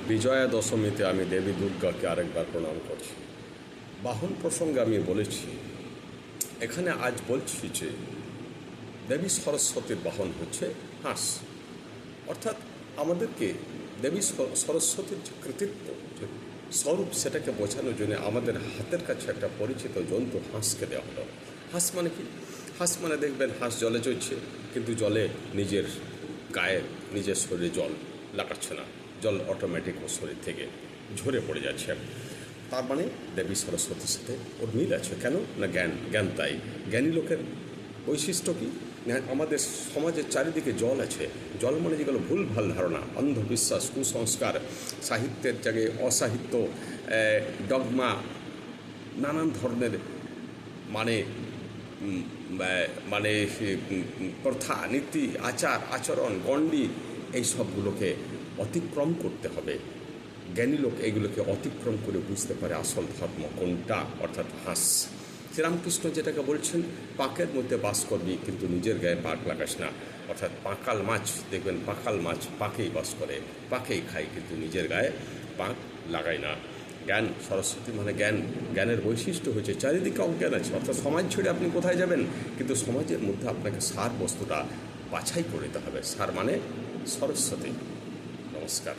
বিজয়া দশমীতে আমি দেবী দুর্গাকে আরেকবার প্রণাম করছি। বাহন প্রসঙ্গে আমি বলেছি, এখানে আজ বলছি যে দেবী সরস্বতীর বাহন হচ্ছে হাঁস। অর্থাৎ আমাদেরকে দেবী সরস্বতীর যে কৃতিত্ব, যে স্বরূপ, সেটাকে বোঝানোর জন্য আমাদের হাতের কাছে একটা পরিচিত জন্তু হাঁসকে দেওয়া হলো। হাঁস মানে কি? হাঁস মানে দেখবেন হাঁস জলে চলছে, কিন্তু জলে নিজের গায়ে, নিজের শরীরে জল লাগাচ্ছে না, জল অটোমেটিক ওর শরীর থেকে ঝরে পড়ে যাচ্ছে। তার মানে দেবী সরস্বতীর সাথে ওর মিল আছে। কেন না জ্ঞান তাই। জ্ঞানী লোকের বৈশিষ্ট্য কী? আমাদের সমাজের চারিদিকে জল আছে। জল মানে যেগুলো ভুলভাল ধারণা, অন্ধবিশ্বাস, কুসংস্কার, সাহিত্যের জায়গায় অসাহিত্য, ডগমা, নানান ধরনের মানে প্রথা, নীতি, আচরণ, গণ্ডি, এই সবগুলোকে অতিক্রম করতে হবে। জ্ঞানী লোক এগুলোকে অতিক্রম করে বুঝতে পারে আসল ধর্ম কোনটা, অর্থাৎ হাঁস। শ্রীরামকৃষ্ণ যেটাকে বলছেন, পাঁকের মধ্যে বাস করবি কিন্তু নিজের গায়ে পাক লাগাস না। অর্থাৎ পাঁকাল মাছ দেখবেন, পাঁকাল মাছ পাকেই বাস করে, পাকেই খায়, কিন্তু নিজের গায়ে পাক লাগায় না। জ্ঞান, সরস্বতী মানে জ্ঞানের বৈশিষ্ট্য হচ্ছে চারিদিকে অজ্ঞান আছে। অর্থাৎ সমাজ ছেড়ে আপনি কোথায় যাবেন, কিন্তু সমাজের মধ্যে আপনাকে সার বস্তুটা বাছাই করে নিতে হবে। সার মানে সরস্বতী। নমস্কার।